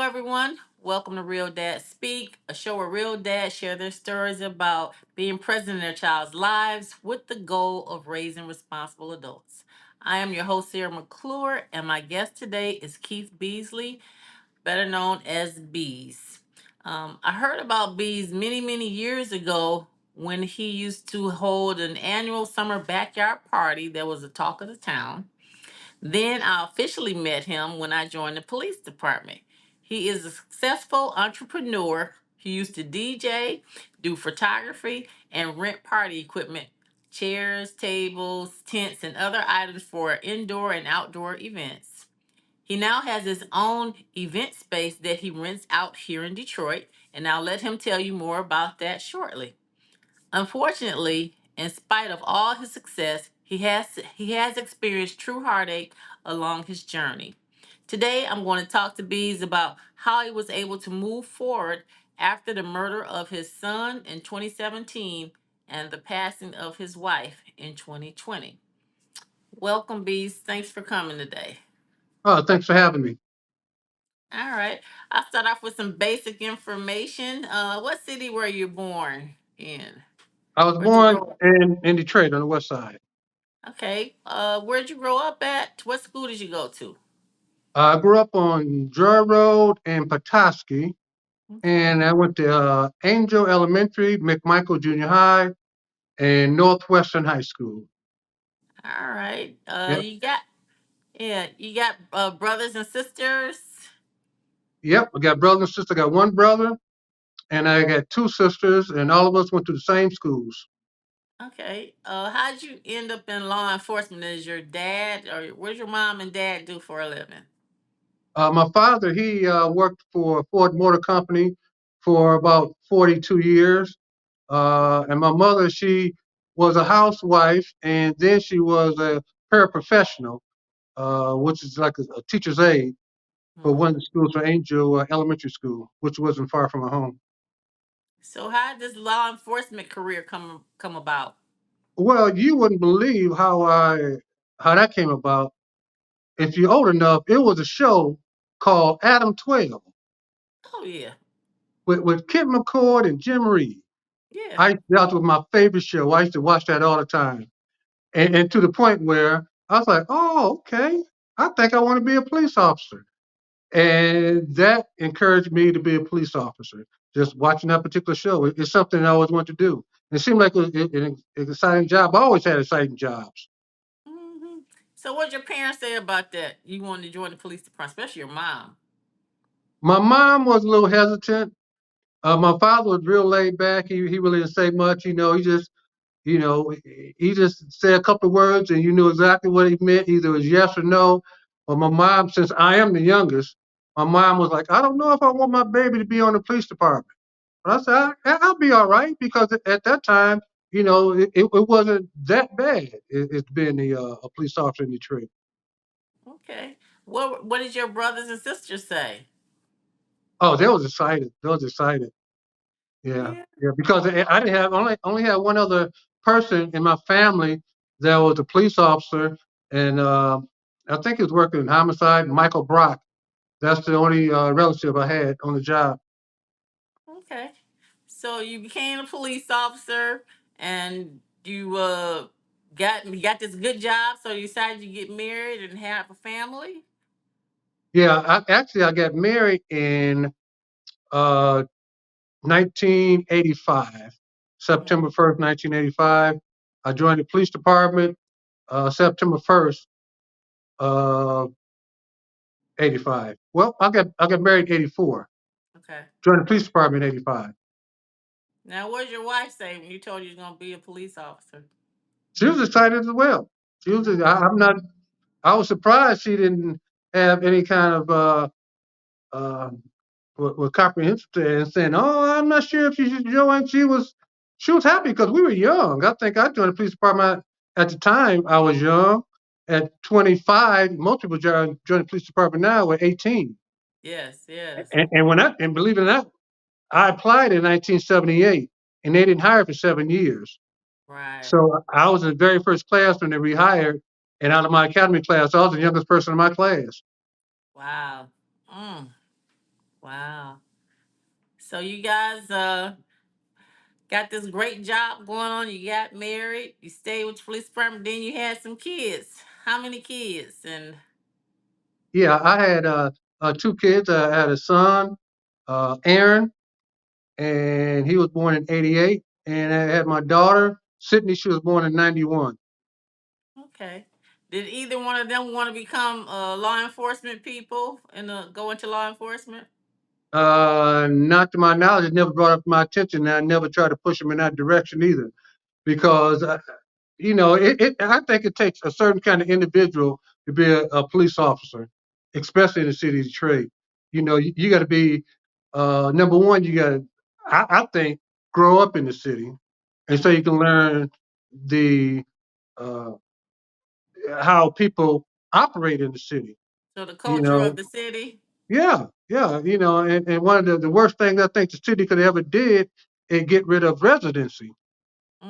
everyone. Welcome to Real Dads Speak, a show where real dads share their stories about being present in their child's lives with the goal of raising responsible adults. I am your host, Sarah McClure, and my guest today is Keith Beasley, better known as Bees. I heard about Bees many, many years ago when he used to hold an annual summer backyard party that was the talk of the town. Then I officially met him when I joined the police department. He is a successful entrepreneur. He used to DJ, do photography, and rent party equipment, chairs, tables, tents, and other items for indoor and outdoor events. He now has his own event space that he rents out here in Detroit, and I'll let him tell you more about that shortly. Unfortunately, in spite of all his success, he has experienced true heartache along his journey. Today, I'm going to talk to Bees about how he was able to move forward after the murder of his son in 2017 and the passing of his wife in 2020. Welcome, Bees. Thanks for coming today. Oh, thanks for having me. All right. I'll start off with some basic information. What city were you born in? I was Where'd you born grow up? in Detroit on the west side. Okay. Where'd you grow up at? What school did you go to? I grew up on Joy Road in Petoskey, Okay. and I went to Angel Elementary, McMichael Junior High, and Northwestern High School. All right. Yep. You got brothers and sisters. Yep. I got brothers and sisters. I got one brother, and I got two sisters, and all of us went to the same schools. Okay. How'd you end up in law enforcement? Is your dad or what's your mom and dad do for a living? My father, he worked for Ford Motor Company for about 42 years. And my mother, she was a housewife, and then she was a paraprofessional, which is like a teacher's aide for one of Hmm. the schools for Angel Elementary School, which wasn't far from her home. So how did this law enforcement career come about? Well, you wouldn't believe how that came about. If you're old enough, it was a show called Adam 12 Oh yeah, with Kent McCord and Jim Reed. yeah. That was my favorite show. I used to watch that all the time. And to the point where I was like, oh, okay, I think I want to be a police officer. And that encouraged me to be a police officer. Just watching that particular show, it's something I always wanted to do. It seemed like an exciting job. I always had exciting jobs. Hmm. So what your parents say about that? You wanted to join the police department, especially your mom. My mom was a little hesitant. My father was real laid back. He really didn't say much. You know, he just said a couple of words and you knew exactly what he meant. Either it was yes or no. But my mom, since I am the youngest, my mom was like, I don't know if I want my baby to be on the police department. But I said, I'll be all right because at that time, it wasn't that bad. It's been a police officer in Detroit. Okay. What did your brothers and sisters say? Oh, they was excited. They was excited. Yeah, Yeah. yeah. Because I didn't have only had one other person in my family that was a police officer, and I think he was working in homicide. Michael Brock. That's the only relative I had on the job. Okay. So you became a police officer and you got this good job, so you decided to get married and have a family? Yeah, I got married in uh, 1985, Mhm. September 1st, 1985. I joined the police department September 1st, uh, 85. Well, I got married in 84. Okay. Joined the police department in 85. Now what did your wife say when you told you gonna be a police officer? She was excited as well. She was. I'm not. I was surprised she didn't have any kind of uh, with comprehensive and saying, "Oh, I'm not sure if she should join." She was happy because we were young. I think I joined the police department at the time. I was young. At 25, most people join the police department now at 18. Yes, yes. And believe it or not, I applied in 1978, and they didn't hire for 7 years. Right. So I was in the very first class when they rehired, and out of my academy class, I was the youngest person in my class. Wow. Mm. So you guys got this great job going on. You got married. You stayed with the police department. Then you had some kids. How many kids? And Yeah, I had two kids. I had a son, Aaron, and he was born in '88, and I had my daughter, Sydney. She was born in '91. okay, did either one of them want to become law enforcement people and go into law enforcement? Not to my knowledge, it never brought up my attention, and I never tried to push them in that direction either, because I think it takes a certain kind of individual to be a police officer, especially in the city of Detroit. You got to be number one. You got to, I think, grow up in the city, and so Hmm. you can learn the uh, how people operate in the city. So the You culture of know, the city. yeah, yeah. And one of the worst things I think the city could have ever did is get rid of residency.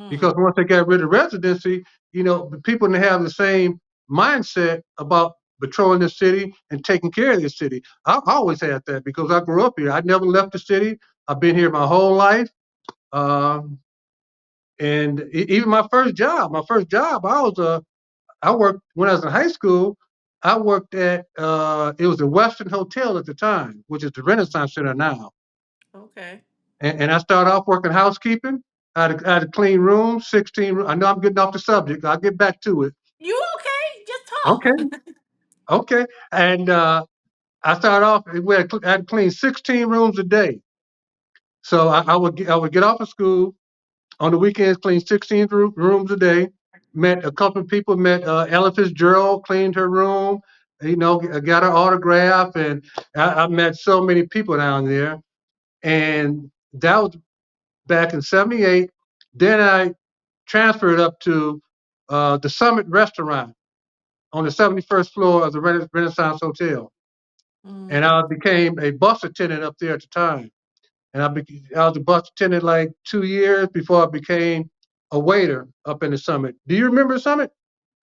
Because Mm, once they got rid of residency, the people didn't have the same mindset about patrolling the city and taking care of the city. I always had that because I grew up here. I never left the city. I've been here my whole life. Um, and even my first job, I worked when I was in high school. I worked at it was the Western Hotel at the time, which is the Renaissance Center now. okay. And I started off working housekeeping. I had a clean room, 16. I know I'm getting off the subject. I'll get back to it. You okay? Just Okay, talk. okay. And I started off. I had to clean 16 rooms a day. So I would get off of school on the weekends, clean 16 rooms a day. Met a couple of people. Met Ella Fitzgerald, cleaned her room. Got her autograph, and I met so many people down there. And that was back in '78. Then I transferred up to the Summit Restaurant on the 71st floor of the Renaissance Hotel, and Mm. I became a bus attendant up there at the time. And I was a bus attendant like 2 years before I became a waiter up in the Summit. Do you remember the Summit?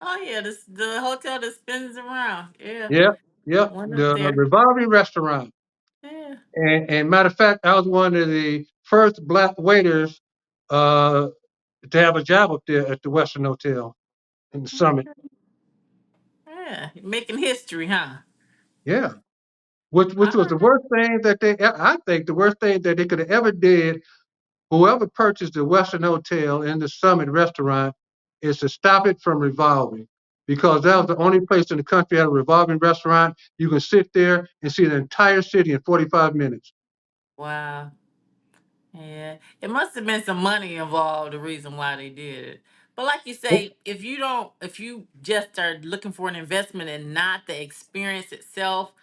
Oh yeah, this the hotel that spins around. Yeah, Yeah, yeah, went up the there. Revolving Restaurant. Yeah. And matter of fact, I was one of the first black waiters uh, to have a job up there at the Western Hotel in the Summit. Okay. Yeah, making history, huh? Yeah. Which All was the right. worst thing that I think the worst thing that they could have ever did, whoever purchased the Western Hotel and the Summit restaurant, is to stop it from revolving. Because that was the only place in the country that had a revolving restaurant. You can sit there and see the entire city in 45 minutes. Wow. Yeah, it must have been some money involved. The reason why they did it, but like you say, if you just are looking for an investment and not the experience itself,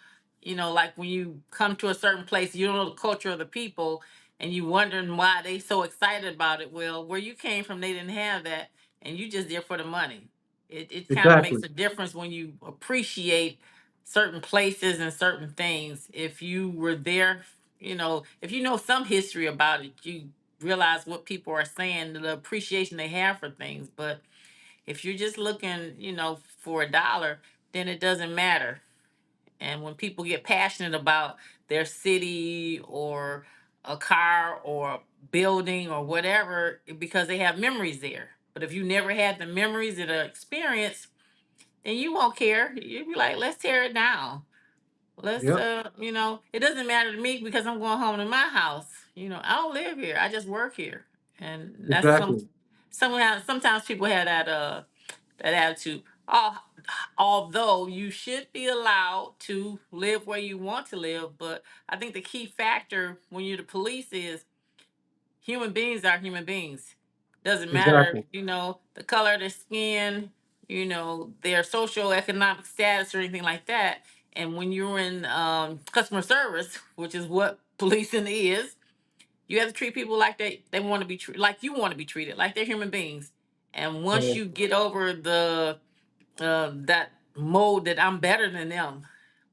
like when you come to a certain place, you don't know the culture of the people, and you wondering why they so excited about it. Well, where you came from, they didn't have that, and you just there for the money. It kind of Exactly. makes a difference when you appreciate certain places and certain things. If you were there, if you know some history about it, you realize what people are saying, the appreciation they have for things. But if you're just looking, for a dollar, then it doesn't matter. And when people get passionate about their city or a car or a building or whatever, because they have memories there. But if you never had the memories of the experience, then you won't care. You'd be like, let's tear it down. Let's Yep. it doesn't matter to me because I'm going home to my house. I don't live here. I just work here. And that's Exactly. sometimes people have that attitude. Although you should be allowed to live where you want to live, but I think the key factor when you're the police is human beings are human beings. Doesn't matter, Exactly. the color of their skin, their social economic status or anything like that. And when you're in customer service, which is what policing is, you have to treat people like they want to be treated, like you want to be treated, like they're human beings. And once Uh, you get over the that mode that I'm better than them,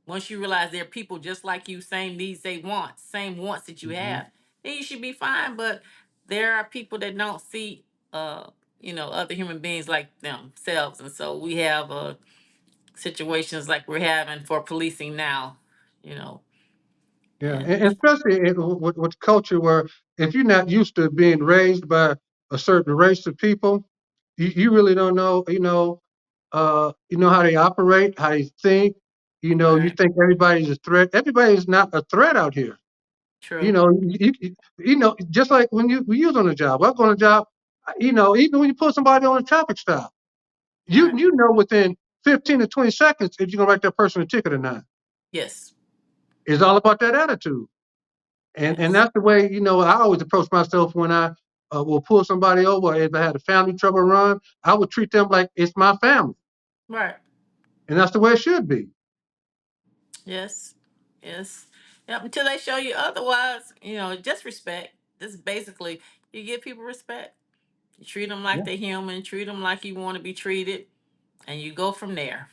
once you realize they're people just like you, same needs they want, same wants that you mhm. have, then you should be fine. But there are people that don't see, uh, other human beings like themselves, and so we have situations like we're having for policing now. You know, Yeah, And and especially with culture where if you're not used to being raised by a certain race of people, you really don't know, you know how they operate, how they think. You right, think everybody's a threat. Everybody's not a threat out here. true. Just like when you was on a job, I was on a job. Even when you put somebody on a traffic stop, you Right. you know within 15 to 20 seconds if you're gonna write that person a ticket or not. Yes. It's all about that attitude. And Yes. that's the way, I always approach myself when I will pull somebody over. If I had a family trouble run, I would treat them like it's my family. Right. And that's the way it should be. Yes. Yes. Yep. Until they show you otherwise, just respect. This is basically you give people respect. You treat them like Yeah, they're human. Treat them like you want to be treated, and you go from there.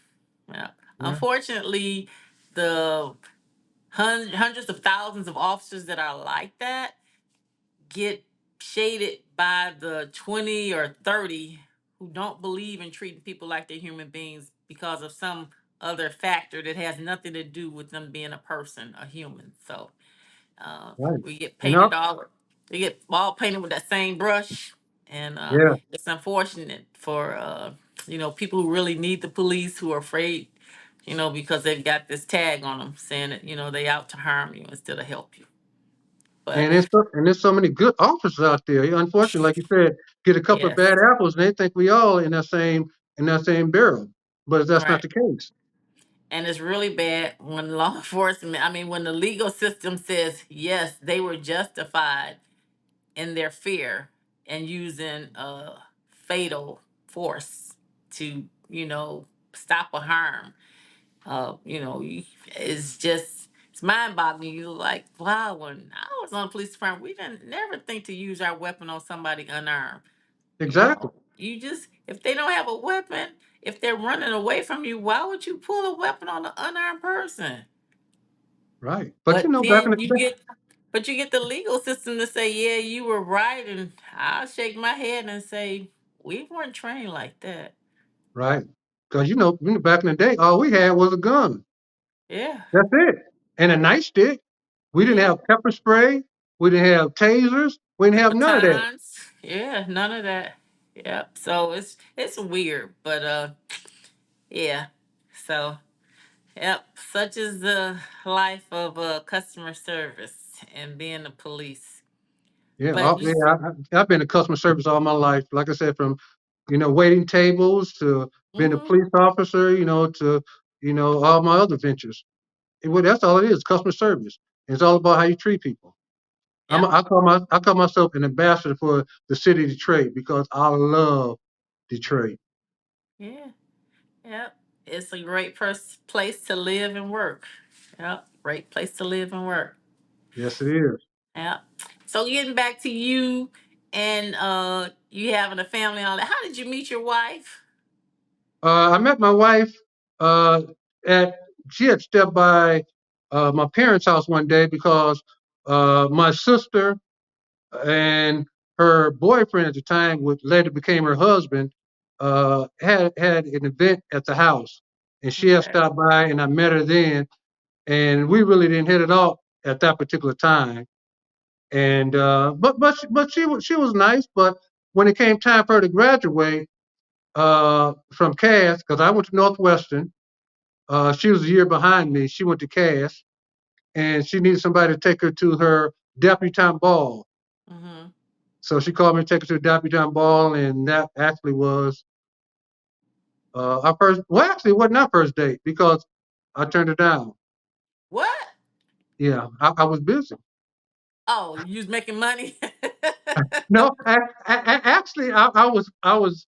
Yeah. yeah, Unfortunately, the hundreds of thousands of officers that are like that get shaded by the 20 or 30 who don't believe in treating people like they're human beings because of some other factor that has nothing to do with them being a person, a human. So right. we get And painted all, we get all painted with that same brush. And yeah, it's unfortunate for, people who really need the police who are afraid, because they've got this tag on them saying that, they out to harm you instead of help you. But and there's so many good officers out there. Unfortunately, like you said, get a couple of bad yes, apples and they think we all in that same barrel. But that's not right. the case. And it's really bad when law enforcement, I mean, when the legal system says, yes, they were justified in their fear and using fatal force to, stop a harm. It's just, it's mind boggling. You're like, wow, when I was on the police department, we didn't never think to use our weapon on somebody unarmed. Exactly. You just, if they don't have a weapon, if they're running away from you, why would you pull a weapon on an unarmed person? Right. But But back in then the you get, but you get the legal system to say, yeah, you were right. And I'll shake my head and say, we weren't trained like that. right. Because back in the day, all we had was a gun. Yeah. That's it. And a nightstick. We didn't Yeah. have pepper spray. We didn't have tasers. We didn't The have none of that. batons. Yeah. None of that. Yep. So it's weird, but yeah. So yep. Such is the life of customer service and being the police. Yeah, But yeah. I've been in customer service all my life. Like I said, from waiting tables to being a mm-hmm. police officer, to all my other ventures. That's all it is, customer service. It's all about how you treat people. Yep. I call myself an ambassador for the city of Detroit because I love Detroit. Yeah. Yep. It's a great place to live and work. Yep. Great place to live and work. Yes, it is. Yep. So getting back to you and you having a family and all that. How did you meet your wife? I met my wife uh, at she had stepped by my parents' house one day because my sister and her boyfriend at the time, which later became her husband, had an event at the house, and she had Okay. stopped by, and I met her then, and we really didn't hit it off at that particular time. And she was nice, but when it came time for her to graduate from Cass, because I went to Northwestern. She was a year behind me. She went to Cass, and she needed somebody to take her to her debutante ball. Mm-hmm. So she called me to take her to the debutante ball, and that actually was our first. Well, actually, it wasn't our first date because I turned her down. What? Yeah, I was busy. Oh, you was making money? No, actually, I was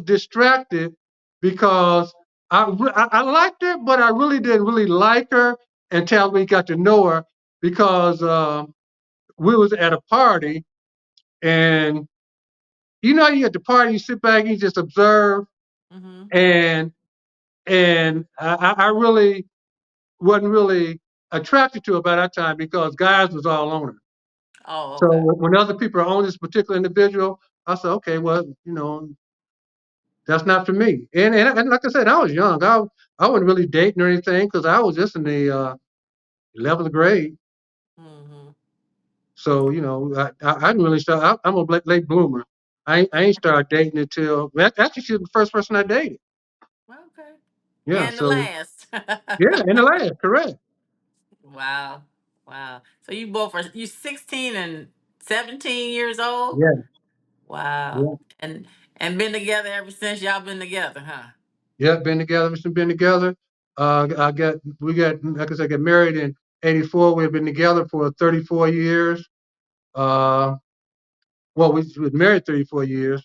distracted because I liked her, but I really didn't really like her until we got to know her because we was at a party and you at the party you sit back and you just observe mm-hmm. and I really wasn't really attracted to her by that time because guys was all on her. Oh, So okay. when other people are on this particular individual, I said, okay, well, That's not for me. And like I said, I was young. I wasn't really dating or anything because I was just in the 11th grade. Mm-hmm. So I didn't really start. I'm a late bloomer. I ain't started dating until actually she was the first person I dated. Okay. Yeah. And the So last. yeah, in the last, correct. Wow. Wow. So you both are you 16 and 17 years old? Yeah. Wow. Yeah. And and been together ever since y'all been together, huh? Yeah. Been together. We've been together. We got like I said, got married in '84. We've been together for 34 years. Uh, well, we were married 34 years.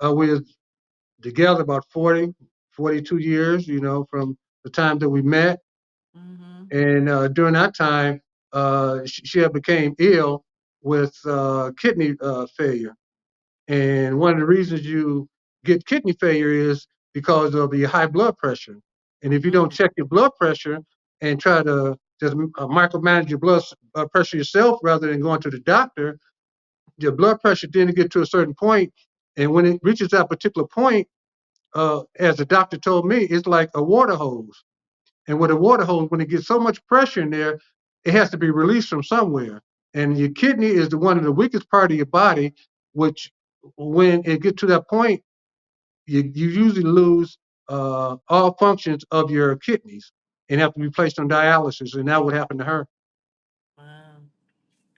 We were together about 40, 42 years. From the time that we met. Mm-hmm. And during that time, she had became ill with kidney failure. And one of the reasons you get kidney failure is because of the high blood pressure. And if you don't Mm. check your blood pressure and try to just micromanage your blood pressure yourself rather than going to the doctor, your blood pressure didn't get to a certain point. And when it reaches that particular point, as the doctor told me, it's like a water hose. And with a water hose, when it gets so much pressure in there, it has to be released from somewhere. And your kidney is the one of the weakest part of your body, which when it gets to that point, you usually lose all functions of your kidneys and have to be placed on dialysis. And that would happen to her. Wow.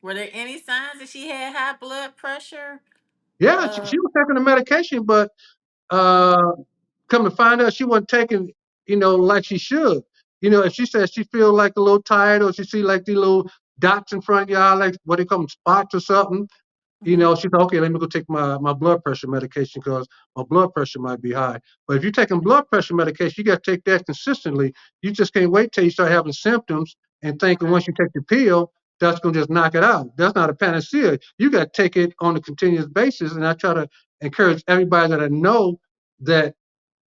Were there any signs that she had high blood pressure? Yeah, she, Uh, she was taking the medication, but uh, uh, come to find out, she wasn't taking, like she should. If she says she feel like a little tired or she see like these little dots in front of your eye, like what they call them, spots or something, mhm. she thought, okay, let me go take my blood pressure medication because my blood pressure might be high. But if you're taking blood pressure medication, you got to take that consistently. You just can't wait till you start having symptoms and thinking once Right. you take the pill, that's going to just knock it out. That's not a panacea. You got to take it on a continuous basis. And I try to encourage everybody that I know that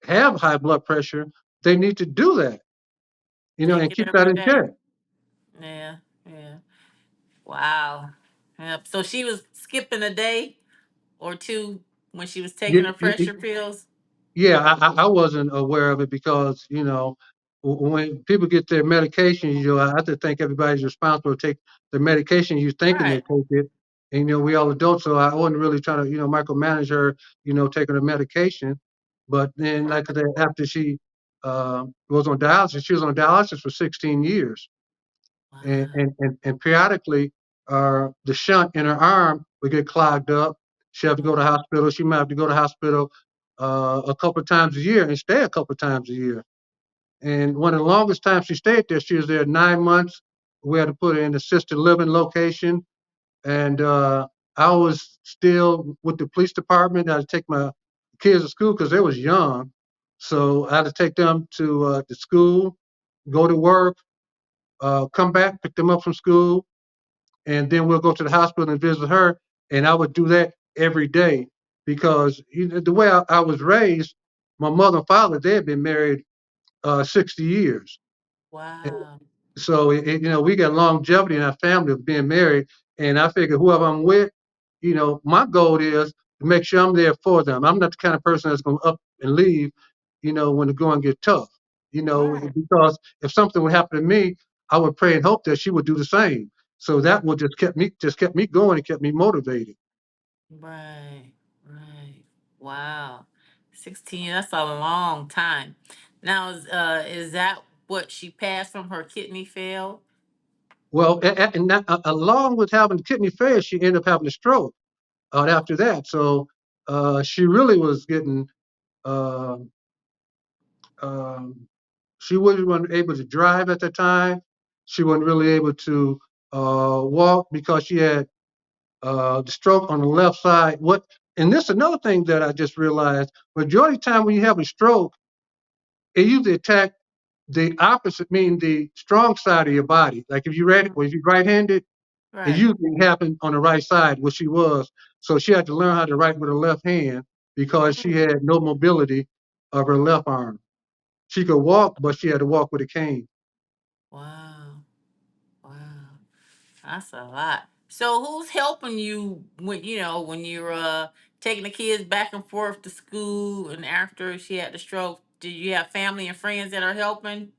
have high blood pressure, they need to do that, Take and it keep that every in day. check. Yeah. Yeah. Wow. Yep. So she was skipping a day or two when she was Yeah, taking her pressure pills. yeah, I wasn't aware of it because when people get their medication, I have to think everybody's responsible to take the medication. You thinking they Right. take it, and we all adults, so I wasn't really trying to micromanage her, taking her medication. But then, like I said, after she was on dialysis, she was on dialysis for 16 years. and Wow. and and, and periodically the shunt in her arm would get clogged up. She have to go to Mhm. hospital. She might have to go to hospital a couple of times a year and stay a couple of times a year. And one of the longest times she stayed there, she was there 9 months. We had to put her in assisted living location, and I was still with the police department. I had to take my kids to school because they was young, so I had to take them to school, go to work, come back, pick them up from school, and then we'll go to the hospital and visit her. And I would do that every day because the way I was raised, my mother and father, they had been married 60 years. Wow. So we got longevity in our family of being married, and I figure whoever I'm with, my goal is to make sure I'm there for them. I'm not the kind of person that's going to up and leave, when the going get tough. Right. Because if something would happen to me, I would pray and hope that she would do the same. So that would just kept me going and kept me motivated. Right. Right. Wow. 16, that's a long time. Now is that what she passed from her kidney fail? Well, and that, along with having kidney failure, she ended up having a stroke after that. So she really was getting. Uh, Um, she wasn't able to drive at the time. She wasn't really able to walk because she had the stroke on the left side. And this is another thing that I just realized. Majority of the time when you have a stroke, it usually attack the opposite, meaning the strong side of your body. Like if you read, Mhm. or if you're right-handed, it Right. usually happened on the right side, which she was. So she had to learn how to write with her left hand because she Mm. had no mobility of her left arm. She could walk, but she had to walk with a cane. Wow. Wow. That's a lot. So who's helping you when when you're taking the kids back and forth to school and after she had the stroke? Do you have family and friends that are helping?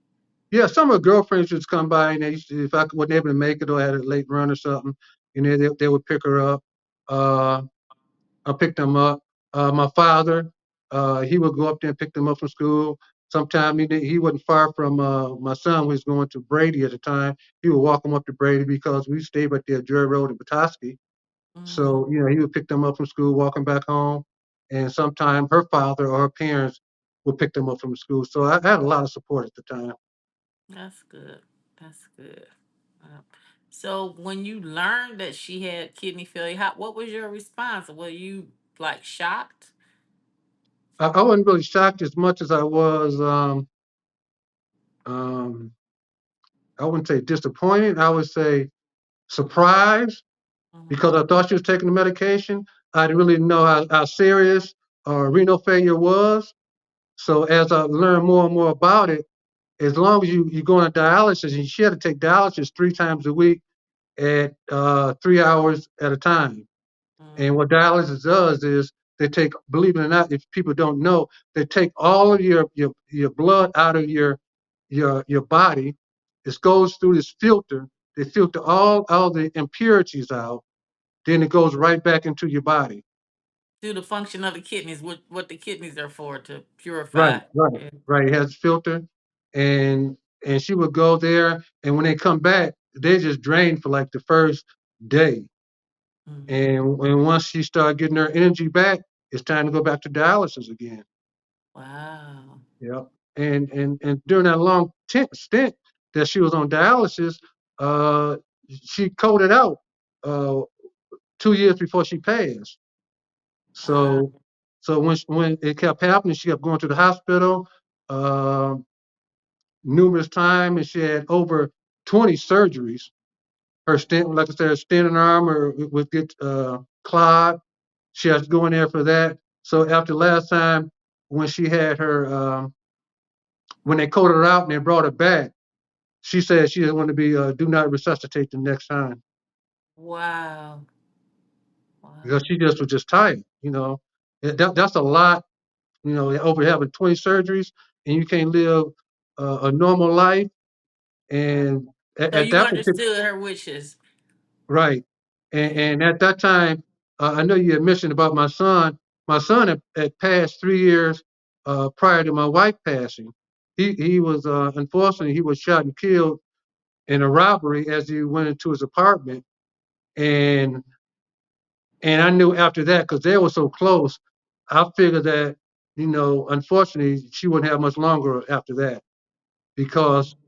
Yeah, some of her girlfriends just come by and if I wasn't able to make it or had a late run or something, they would pick her up. Uh, I picked them up. My father, he would go up there and pick them up from school. Sometimes he wasn't far from my son, who was going to Brady at the time. He would walk them up to Brady because we stayed right there, Drury Road in Petoskey. Hmm. So, he would pick them up from school, walk them back home. And sometimes her father or her parents would pick them up from school. So I had a lot of support at the time. That's good. That's good. Uh, So when you learned that she had kidney failure, what was your response? Were you like shocked? I wasn't really shocked as much as I was, um, I wouldn't say disappointed. I would say surprised Hmm. because I thought she was taking the medication. I didn't really know how serious renal failure was. So as I learned more and more about it, as long as you go on dialysis, and she had to take dialysis 3 times a week at 3 hours at a time. And Hmm. what dialysis does is they take, believe it or not, if people don't know, they take all of your blood out of your body. It goes through this filter. They filter all the impurities out. Then it goes right back into your body. Do the function of the kidneys, what the kidneys are for to Right, purify. right, Yeah. right. It has a filter, and she would go there, and when they come back, they just drain for like the first day, Hmm. and once she started getting her energy back, it's time to go back to dialysis again. Wow. Yep. And during that long stint that she was on dialysis, uh, she coded out uh, 2 years before she passed. Wow. So when it kept happening, she kept going to the hospital uh, numerous times, and she had over 20 surgeries. Her stent, like I said, her stent in her arm would get clogged. She has to go in there for that. So after last time, when she had her, when they coded her out and they brought her back, she said she didn't want to be do not resuscitate the next time Wow. because Wow. she just was just tired. That's a lot. Over having 20 surgeries and you can't live a normal life. Right. And So at you that particular understood her wishes. right, and, Yeah. and at that time, I know you had mentioned about my son. My son had passed 3 years prior to my wife passing. He was unfortunately he was shot and killed in a robbery as he went into his apartment, and I knew after that because they were so close. I figured that unfortunately she wouldn't have much longer after that because Mm-hmm.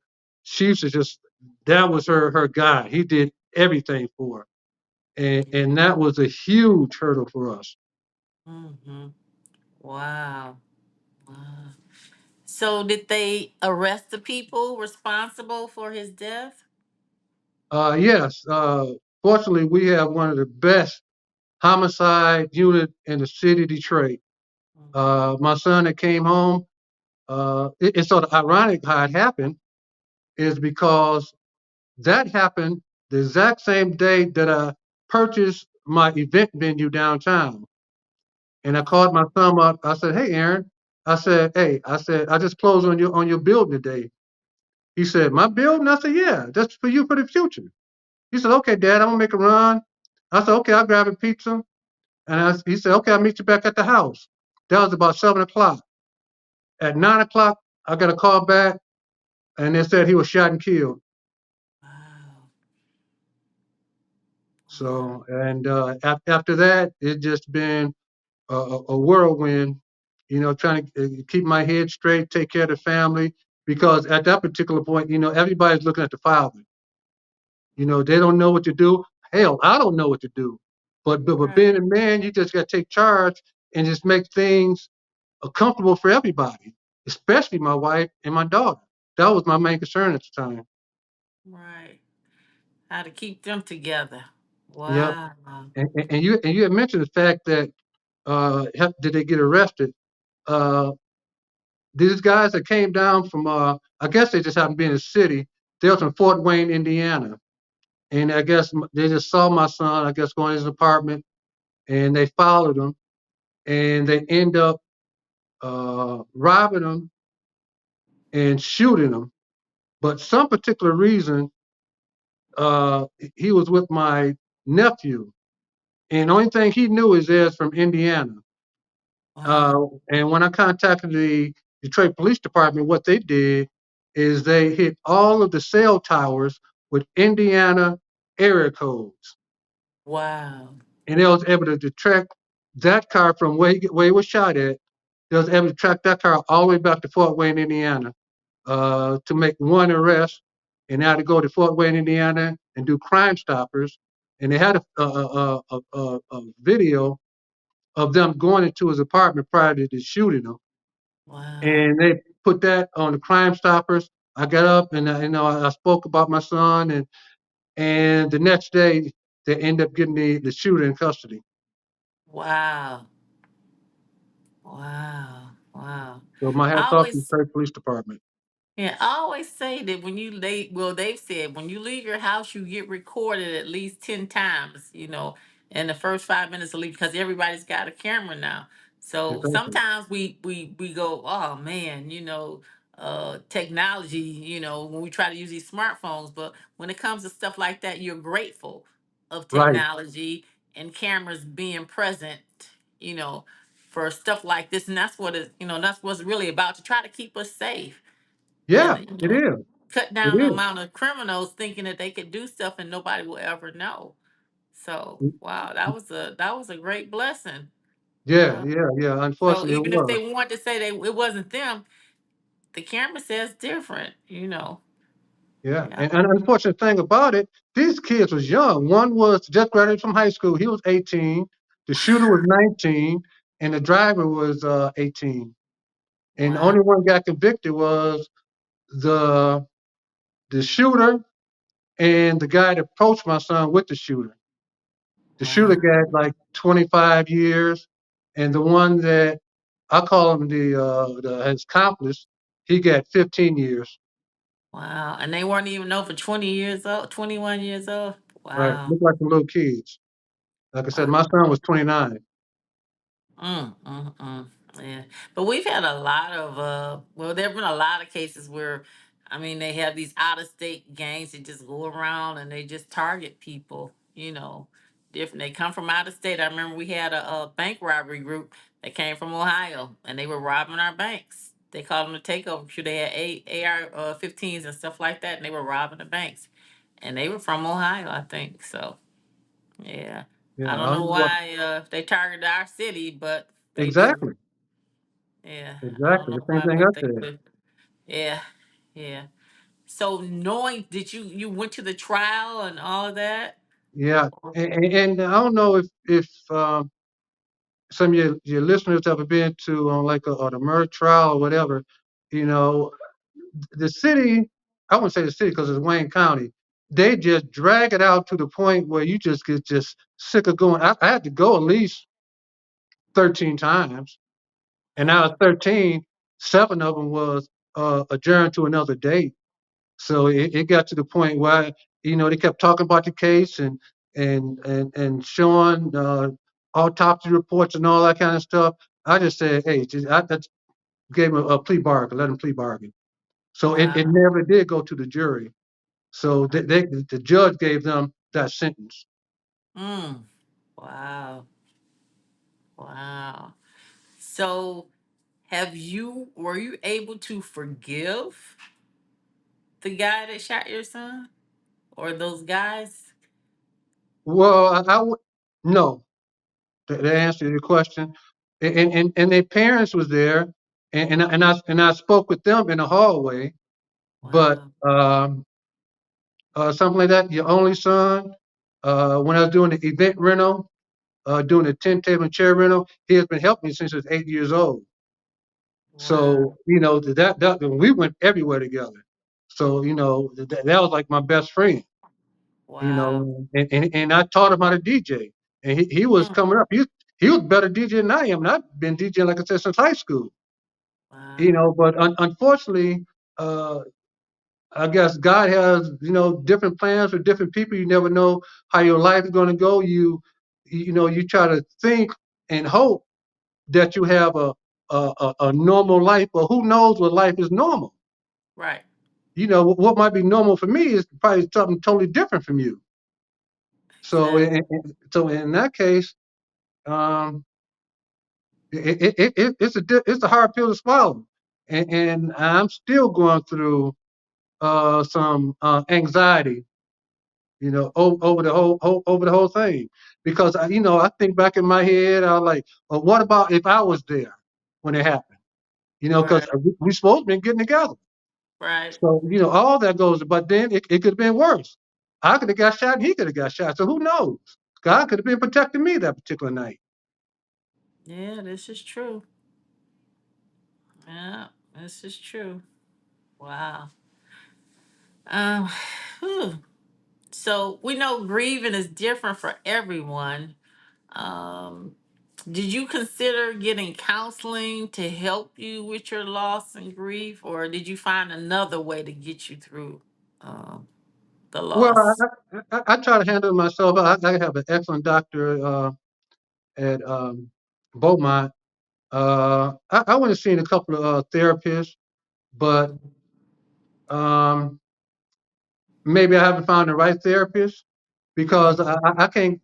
she was just that was her guy. He did everything for her. And that was a huge hurdle for us. Mm-hmm. Wow. Wow. So did they arrest the people responsible for his death? Yes, fortunately, we have one of the best homicide unit in the city of Detroit. Mm-hmm. My son that came home, it's sort of ironic how it happened is because that happened the exact same day that I purchased my event venue downtown. And I Wow. called my son up. I said, "Hey, Aaron," I said, "I just closed on your building today." He said, "My building?" I said, "Yeah, that's for you for the future." He said, "Okay, Dad, I'm gonna make a run." I said, "Okay, I'll grab a pizza." And he said, "Okay, I'll meet you back at the house." That was about 7 o'clock. At 9 o'clock, I got a call back, and they said he was shot and killed. Wow. Wow. So, and after that, it just been a whirlwind. Trying to keep my head straight, take care of the family, because at that particular point, everybody's looking at the father. They don't know what to do. Hell, I don't know what to do. But Right. being a man, you just got to take charge and just make things comfortable for everybody, especially my wife and my daughter. That was my main concern at the time. Right. How to keep them together. Yep. Wow. And you had mentioned the fact that did they get arrested? Uh, these guys that came down from I guess they just happened to be in the city. They were from Fort Wayne, Indiana, and I guess they just saw my son, I guess, going to his apartment, and they followed him, and they end up robbing him and shooting him. But some particular reason, uh, he was with my nephew, and the only thing he knew is they're from Indiana. Wow. Uh, and when I contacted the Detroit Police Department, what they did is they hit all of the cell towers with Indiana area codes, Wow. and they was able to track that car from where he was shot at. They was able to track that car all the way back to Fort Wayne, Indiana, to make one arrest, and now to go to Fort Wayne, Indiana, and do Crime Stoppers. And they had a video of them going into his apartment prior to the shooting him, Wow. and they put that on the Crime Stoppers. I got up and I spoke about my son, and the next day they end up getting the shooter in custody. Wow. Wow. Wow. So my I hats off to the always Detroit Police Department. Yeah, I always say that when you they've said when you leave your house, you get recorded at least 10 times, in the first 5 minutes of leave because everybody's got a camera now. So Exactly. sometimes we go, oh man, technology, when we try to use these smartphones, but when it comes to stuff like that, you're grateful of Right. technology and cameras being present, you know, for stuff like this. And that's what's really about, to try to keep us safe Yeah, and it is. cut It down the is. amount of criminals thinking that they could do stuff and nobody will ever know. So wow, that was a great blessing. Yeah, Yeah. yeah, yeah. So Unfortunately, it even if was. they want to say it wasn't them, the camera says different. Yeah, Yeah. and an unfortunate thing about it, these kids was young. One was just graduated from high school. He was 18. The shooter was 19, and the driver was 18. And the Wow. only one got convicted was the the shooter and the guy that approached my son with the shooter. The shooter Wow. got like 25 years, and the one that I call him his accomplice, he got 15 years. Wow. And they weren't even over 20 years old, 21 years old. Right, Wow. look like some little kids. Like I said, Wow. my son was 29. Yeah. But we've had a lot of there have been a lot of cases where they have these out of state gangs that just go around and they just target people. Different, they come from out of state. I remember we had a bank robbery group that came from Ohio and they were robbing our banks. They called them the takeover crew. They had AR-15s and stuff like that, and they were robbing the banks. And they were from Ohio, I think. So yeah. Yeah, I I don't don't know know what. why they targeted our city, but they do. Exactly, Yeah. I don't exactly. The know same why, thing I but they said. do. Yeah. Yeah. So knowing, did you went to the trial and all of that? Yeah, and I don't know if some of your listeners ever been to like the murder trial or whatever. You know, the city. I wouldn't say the city because it's Wayne County. They just drag it out to the point where you just get just sick of going. I had to go at least 13 times, and out Wow. of 13, seven of them was adjourned to another date. So it got to the point where they kept talking about the case and showing autopsy reports and all that kind of stuff. I just said, hey, just gave him a plea bargain, let him plea bargain. So it Wow. never did go to the jury. So the judge gave them that sentence. Mm. Wow. Wow. So were you able to forgive the guy that shot your son or those guys? Well, no, to answer your question, and their parents was there, and I spoke with them in the hallway, but Wow. something like that. Your only son, when I was doing the event rental, doing the tent table and chair rental, he has been helping me since he was 8 years old. Wow. So that we went everywhere together. So that was like my best friend. Wow. And I taught him how to DJ, and he was Mm. coming up. He was better DJ than I am, and I've been DJing like I said since high school. Wow. But unfortunately, uh, I guess God has, different plans for different people. You never know how your life is going to go. You try to think and hope that you have a normal life, but who knows what life is normal? Right. What might be normal for me is probably something totally different from you. So, Exactly. so in that case, um, it's a hard pill to swallow, and I'm still going through some anxiety, over the whole thing, because I think back in my head, I was like, well, what about if I was there when it happened? Because Right. we supposed to be getting together. Right. So all that goes, but then it could have been worse. I could have got shot, and he could have got shot. So who knows? God could have been protecting me that particular night. Yeah, this is true. Yeah, this is true. Wow. Um, whew. So we know grieving is different for everyone. Um, did you consider getting counseling to help you with your loss and grief, or did you find another way to get you through um, the Well, loss? I try to handle it myself. I have an excellent doctor at Beaumont. I went and seen a couple of therapists, but um, maybe I haven't found the right therapist because Mhm. I can't.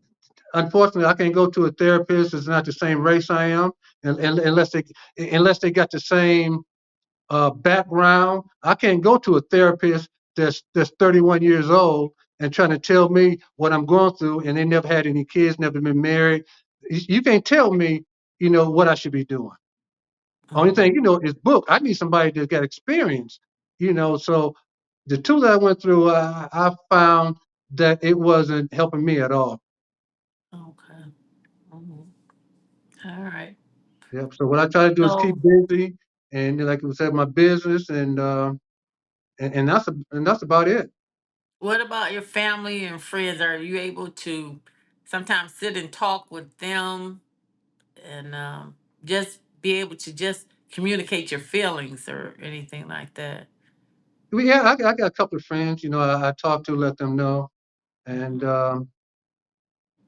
Unfortunately, I can't go to a therapist that's not the same race I am, and unless they got the same background. I can't go to a therapist that's 31 years old and trying to tell me what I'm going through, and they never had any kids, never been married. You can't tell me, what I should be doing. Only Mhm. thing, is book. I need somebody that's got experience, So the two that I went through, I found that it wasn't helping me at all. Okay. Mhm. All right. Yep. So what I try to do is keep So, busy, and like I said, my business, and that's about it. what about your family and friends? Are you able to sometimes sit and talk with them and just be able to just communicate your feelings or anything like that? Well, yeah, I got a couple of friends, I talk to, let them know. And Mhm.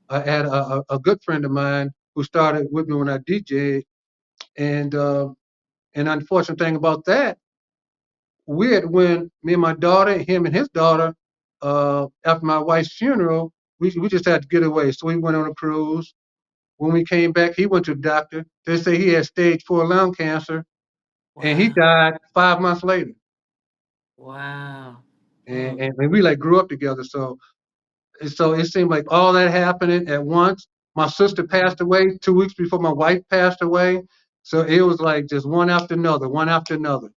I had a good friend of mine who started with me when I DJed. And unfortunate thing about that, we had when me and my daughter, him and his daughter, after my wife's funeral, we just had to get away. So we went on a cruise. When we came back, he went to the doctor. They say he had stage 4 lung cancer, and he Wow. died 5 months later. Wow. And, Mm. and, and we like grew up together. So it seemed like all that happening at once. My sister Mhm. passed away 2 weeks before my wife passed away. So it was like just one after another, one after another.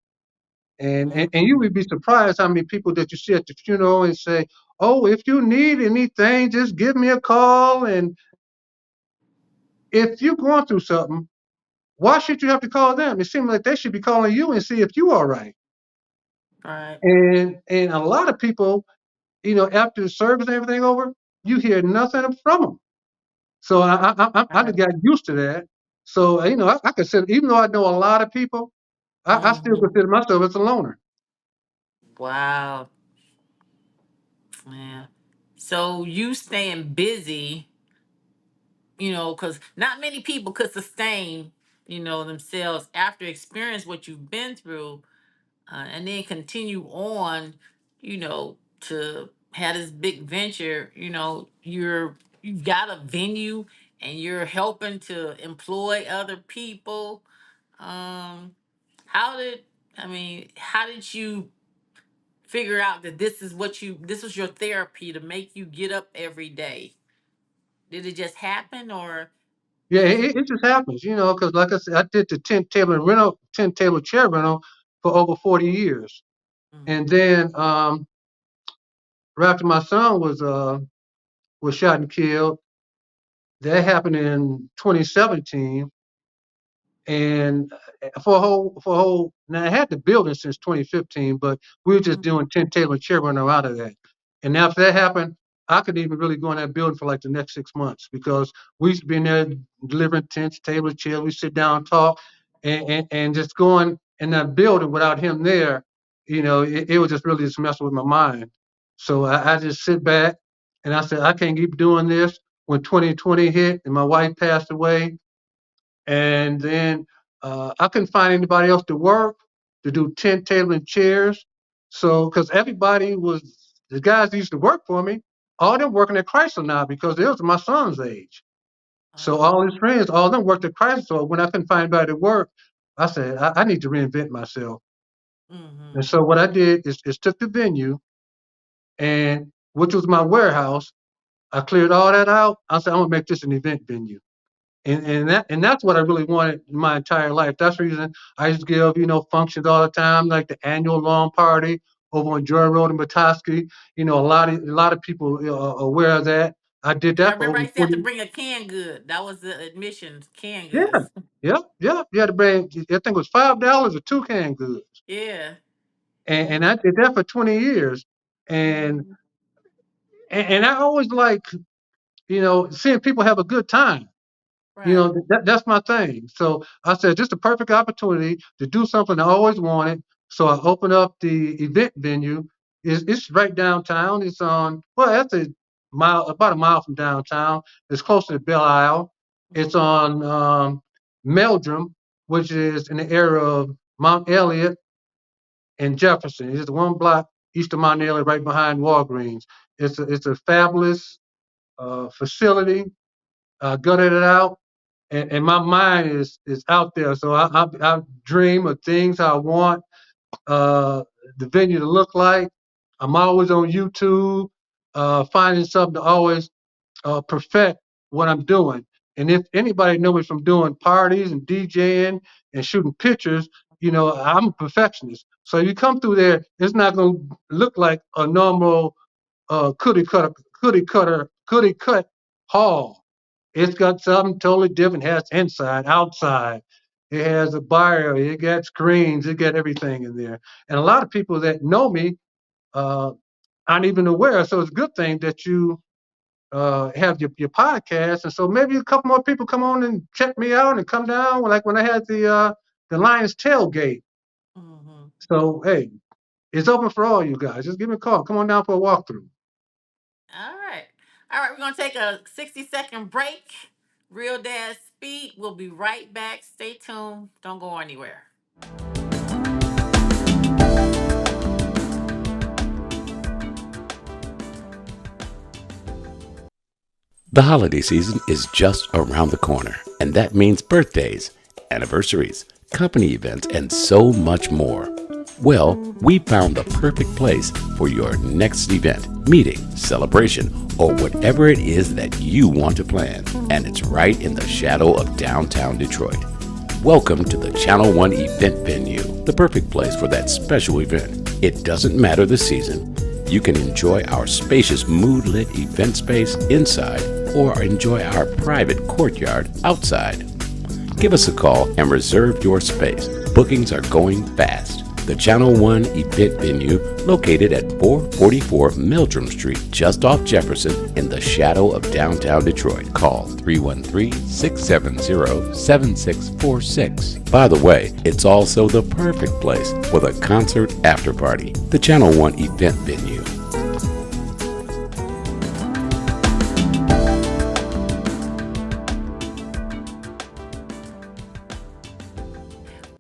And you Mhm. would be surprised how many people that you see at the funeral and say, "Oh, if you need anything, just give me a call." And if you're going through something, why should you have to call them? It seems like they should be calling you and see if you all right. Right. And a lot of people, after the service and everything over, you hear nothing from them. So I Right. got used to that. So I consider, even though I know a lot of people, I still Mhm. consider myself as a loner. Wow. Yeah. So you staying busy, because not many people could sustain, themselves after experience what you've been through, and then continue on, to have this big venture. You've got a venue and you're helping to employ other people. Um, how did how did you figure out that this was your therapy to make you get up every day? Did it just happen, or Yeah, did it, you? it it just happens, because like I said, I did the tent table chair rental for over 40 years. Mm, And then right after my son was shot and killed, that happened in 2017. And for a whole now I had the building since 2015, but we were just mm, doing 10 table and chair running out of that. And after that happened, I couldn't even really go in that building for like the next 6 months because we used to be in there delivering tents, tables, chairs. We sit down, talk, and just going in that building without him there. it was just really just messing with my mind. So I just sit back and I said, I can't keep doing this. When 2020 hit and my wife passed away, and then I couldn't find anybody else to work to do tent table and chairs. So because everybody was the guys that used to work for me, all them working at Chrysler now because they was my son's age. So Oh. all his friends, all of them worked at Chrysler. So when I couldn't find anybody to work, I said I need to reinvent myself. And Mm-hmm. so what I did is took the venue and which was my warehouse. I cleared all that out. I said I'm gonna make this an event venue. And that's what I really wanted my entire life. That's the reason I used to give functions all the time, like the annual lawn party over on Joy Road in Petoskey. A lot of people are aware of that. I did Yeah, I that for remember I over used to have to 40. bring a canned good. That was the admission, canned Yeah, goods. yep, yep. You had to bring. I think it was $5 or two canned goods, Yeah. and I did that for 20 years. And Mm-hmm. and I always like seeing people have a good time. Right. That's my thing. So I said, just a perfect opportunity to do something I always wanted. So I opened up the event venue. It's right downtown. It's on, well, that's about a mile from downtown. It's close to the Belle Isle. It's Mm-hmm. on Meldrum, which is in the area of Mount Elliott and Jefferson. It's one block east of Mount Elliott, right behind Walgreens. It's a fabulous facility. Gutted it out, and my mind is out there. So I dream of things I want uh, the venue to look like. I'm always on YouTube, finding something to always perfect what I'm doing. And if anybody knows me from doing parties and DJing and shooting pictures, I'm a perfectionist. So if you come through there, it's not going to look like a normal cookie cut hall. It's got something totally different. It has inside, outside. It has a bar area. It got screens. It got everything in there. And a lot of people that know me uh, aren't even aware. So it's a good thing that you have your podcast. And so maybe a couple more people come on and check me out and come down. Like when I had the Lions tailgate. Mm-hmm. So hey, it's open for all you guys. Just give me a call. Come on down for a walkthrough. All right. All right, we're going to take a 60-second break. Real Dad Speak. We'll be right back. Stay tuned. Don't go anywhere. The holiday season is just around the corner, and that means birthdays, anniversaries, company events, and so much more. Well, we found the perfect place for your next event, meeting, celebration, or whatever it is that you want to plan. And it's right in the shadow of downtown Detroit. Welcome to the Channel One event venue, the perfect place for that special event. It doesn't matter the season. You can enjoy our spacious mood-lit event space inside or enjoy our private courtyard outside. Give us a call and reserve your space. Bookings are going fast. The Channel One event venue, located at 444 Meldrum Street, just off Jefferson, in the shadow of downtown Detroit. Call 313-670-7646. By the way, it's also the perfect place for the concert after party. The Channel One event venue.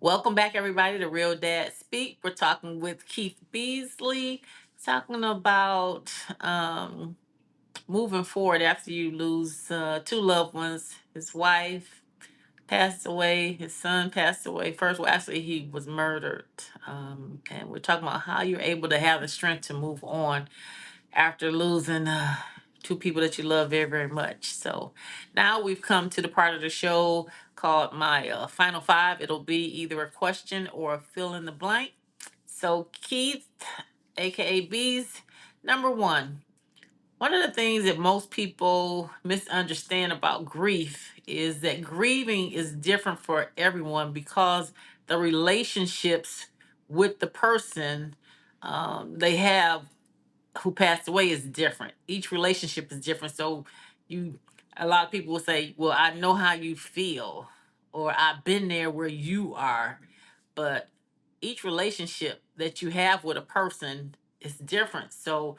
Welcome back, everybody, to Real Dad Speak. We're talking with Keith Beasley, talking about moving forward after you lose two loved ones. His wife passed away, his son passed away. First, well, actually, he was murdered. And we're talking about how you're able to have the strength to move on after losing two people that you love very, very much. So now we've come to the part of the show called my final five. It'll be either a question or a fill in the blank. So, Keith, aka Bees, number one of the things that most people misunderstand about grief is that grieving is different for everyone because the relationships with the person they have who passed away is different. Each relationship is different. So you a lot of people will say, "Well, I know how you feel," or "I've been there where you are," but each relationship that you have with a person is different. So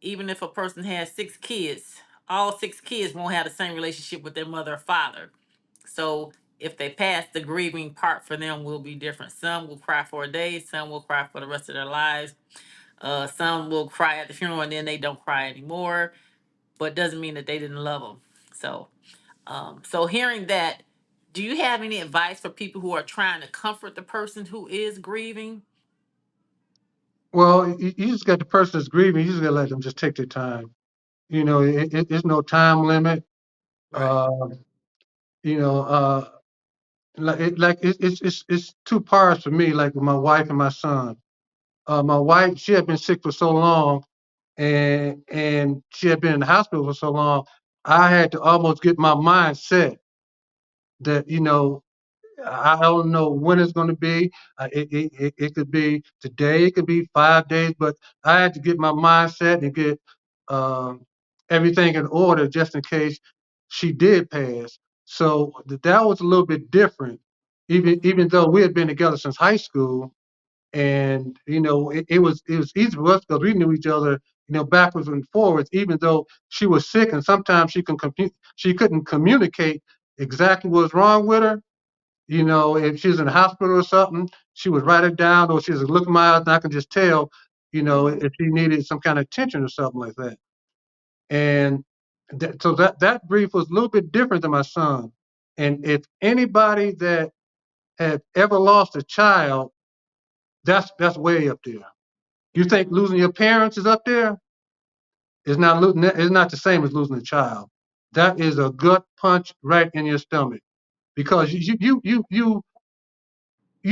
even if a person has 6 kids, all 6 kids won't have the same relationship with their mother or father. So if they pass, the grieving part for them will be different. Some will cry for a day, some will cry for the rest of their lives. Some will cry at the funeral and then they don't cry anymore, but doesn't mean that they didn't love them. So, so hearing that, do you have any advice for people who are trying to comfort the person who is grieving? Well, you just got the person that's grieving. You just got to let them just take their time. There's no time limit. Right. Uh, you know, it's two parts for me. Like with my wife and my son. My wife, she had been sick for so long, and she had been in the hospital for so long. I had to almost get my mind set that I don't know when it's going to be. It could be today. It could be 5 days. But I had to get my mindset and get um, everything in order just in case she did pass. So that was a little bit different. Mm-hmm. Even though we had been together since high school, and it was easy for us because we knew each other, backwards and forwards. Even though she was sick, and sometimes she couldn't communicate exactly what was wrong with her. If she was in the hospital or something, she would write it down, or she was look in my eyes, and I can just tell, Mm-hmm. if she needed some kind of attention or something like that. And so that brief was a little bit different than my son. And if anybody that had ever lost a child, that's way up there. You think Mm-hmm. losing your parents is up there? It's not the same as losing a child. That is a gut punch right in your stomach because you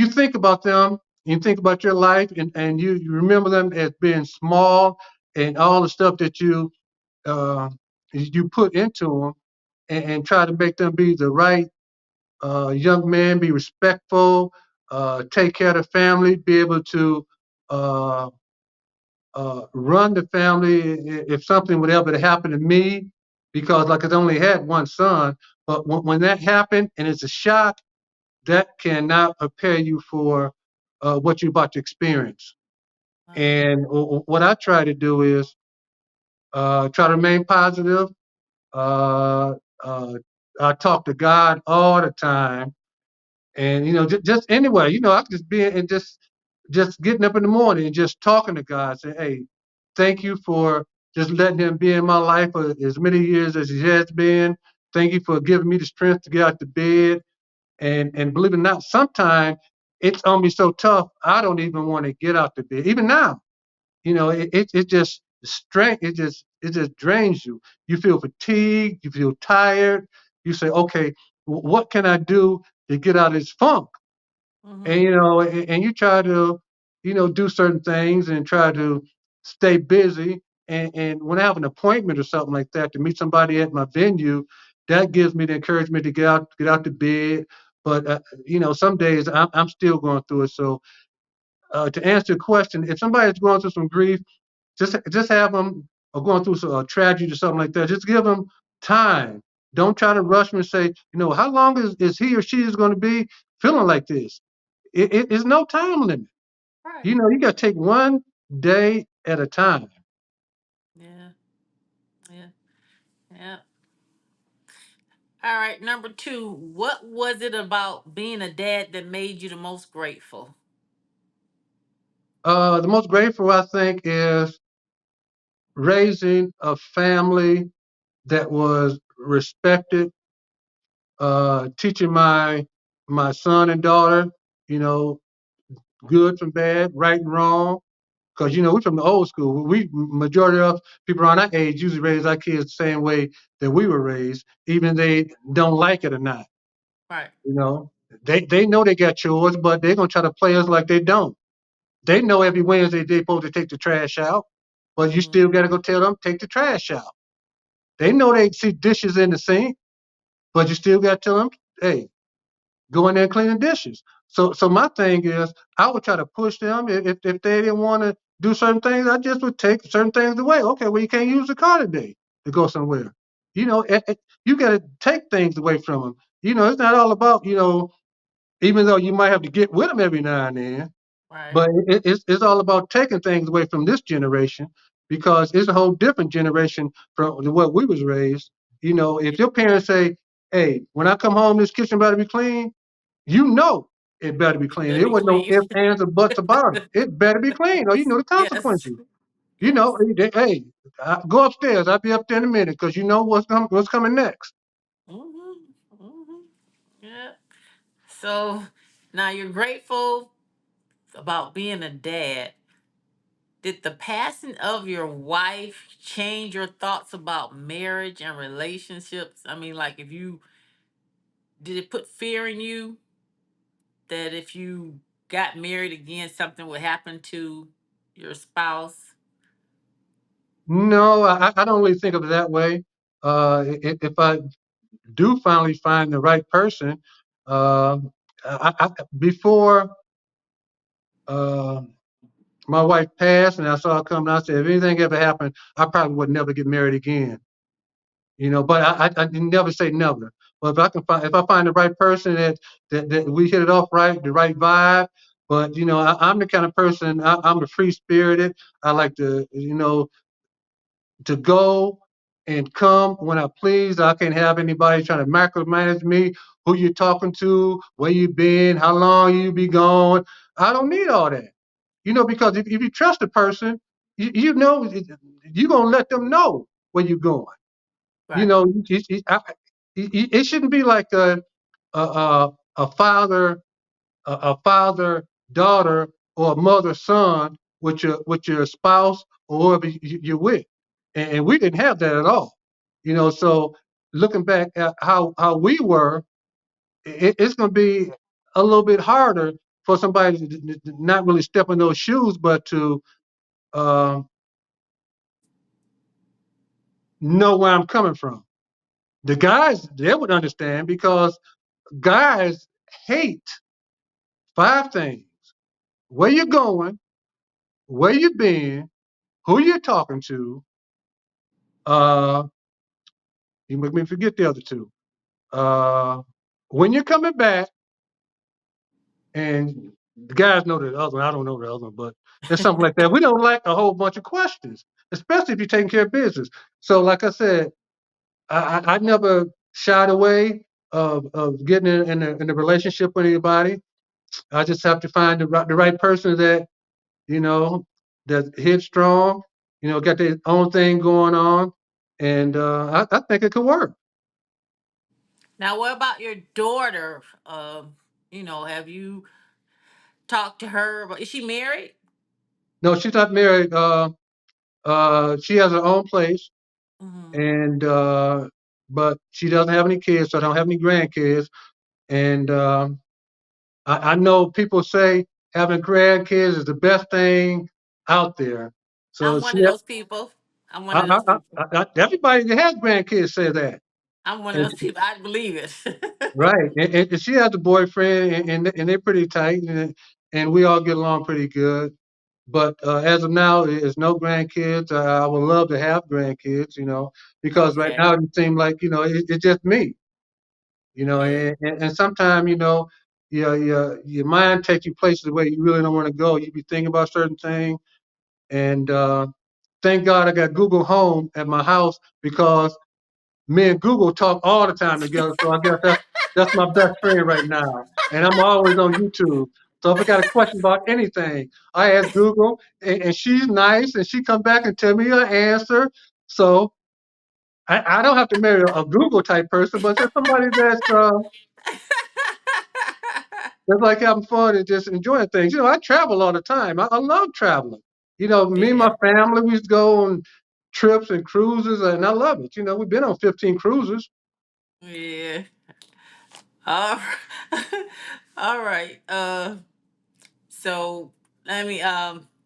think about them, you think about your life, and you remember them as being small and all the stuff that uh, you put into them, and try to make them be the right young man, be respectful, take care of the family, be able to uh, run the family if something would ever happen to me, because like I only had one son, but when that happened and it's a shock, that cannot prepare you for what you're about to experience. Wow. And what I try to do is try to remain positive. Uh, uh, I talk to God all the time, and just anyway, I could just be and just getting up in the morning and just talking to God, saying, "Hey, thank you for just letting Him be in my life for as many years as He has been. Thank you for giving me the strength to get out the bed." And believe it or not, sometimes it's on me so tough I don't even want to get out the bed. Even now, it just strength. It just drains you. You feel fatigued. You feel tired. You say, okay, what can I do to get out of this funk? And Mm-hmm. you try to do certain things and try to stay busy. And when I have an appointment or something like that to meet somebody at my venue, that gives me the encouragement to get out the bed. But some days I'm still going through it. So to answer the question, if somebody's going through some grief, just have them, or going through a tragedy or something like that, just give them time. Don't try to rush them and say, how long is he or she is going to be feeling like this? It's no time limit. Right. You got to take one day at a time. Yeah. Yeah. Yeah. All right. Number two, what was it about being a dad that made you the most grateful? The most grateful I think is raising a family that was respected, teaching my son and daughter, you know, good from bad, right and wrong. Because we're from the old school. We majority of people around our age usually raise our kids the same way that we were raised, even if they don't like it or not. Right. You know, they know they got chores, but they're gonna try to play us like they don't. They know every Wednesday they're supposed to take the trash out, but you Mm-hmm. still gotta go tell them take the trash out. They know they see dishes in the sink, but you still gotta tell them, hey, go in there and clean the dishes. So my thing is, I would try to push them if they didn't want to do certain things. I just would take certain things away. Okay, well you can't use the car today to go somewhere. You got to take things away from them. It's not all about even though you might have to get with them every now and then. Right. But it's all about taking things away from this generation because it's a whole different generation from what we was raised. You know, if your parents say, "Hey, when I come home, this kitchen better be clean," you know it better be clean. Better It be wasn't no clean. ifs, ands, or buts about it. It better be clean, or you know the Yes. consequences. You know, Yes. hey, go upstairs. I'll be up there in a minute because you know what's coming next. Mm-hmm. Mm-hmm. Yeah. So now you're grateful about being a dad. Did the passing of your wife change your thoughts about marriage and relationships? I mean, like, if you did it put fear in you that if you got married again, something would happen to your spouse? No, I don't really think of it that way. If I do finally find the right person, uh, before uh, my wife passed and I saw her coming, I said, if anything ever happened, I probably would never get married again. You know, but I never say never. But if I find the right person that we hit it off right, the right vibe. But you know, I'm the kind of person. I'm a free spirited. I like to go and come when I please. I can't have anybody trying to micromanage me, who you talking to, where you been, how long you be gone. I don't need all that. You know, because if you trust a person, you know you're gonna let them know where you're going. You Right. know, it shouldn't be like a, a, a father a father daughter or a mother son with your spouse or whoever you're with, and we didn't have that at all. You know, so looking back at how we were, it's going to be a little bit harder for somebody to not really step in those shoes, but to um, know where I'm coming from. The guys, they would understand because guys hate five things: where you're going, where you've been, who you're talking to. Uh, you make me forget the other two. Uh, when you're coming back, and the guys know the other one. I don't know the other one, but it's something like that. We don't like a whole bunch of questions, especially if you're taking care of business. So, like I said, I never shied away of getting in a relationship with anybody. I just have to find the right person that you know that hits strong. You know, got their own thing going on, and I think it could work. Now, what about your daughter? Have you talked to her? Is she married? No, she's not married. She has her own place, Hmm. and but she doesn't have any kids, so I don't have any grandkids. And I know people say having grandkids is the best thing out there. So I'm one of those people. I'm one of those people. everybody that has grandkids say that. I'm one of And those people. I believe it. right, and she has a boyfriend, and they're pretty tight, and we all get along pretty good. But as of now, there's no grandkids. I would love to have grandkids, you know, because right Okay. now it seems like it's just me, you know, Yeah. and sometimes your mind takes you places where you really don't want to go. You be thinking about certain things, and thank God I got Google Home at my house because me and Google talk all the time together. So I guess that's my best friend right now. And I'm always on YouTube. So if I got a question about anything, I ask Google, and she's nice, and she come back and tell me her answer. So I don't have to marry a Google type person, but just somebody that's like having fun and just enjoying things. You know, I travel all the time. I love traveling. You know, me and Yeah. my family, we used to go on trips and cruises, and I love it. You know, we've been on 15 cruises. Yeah. All right. All right. So let me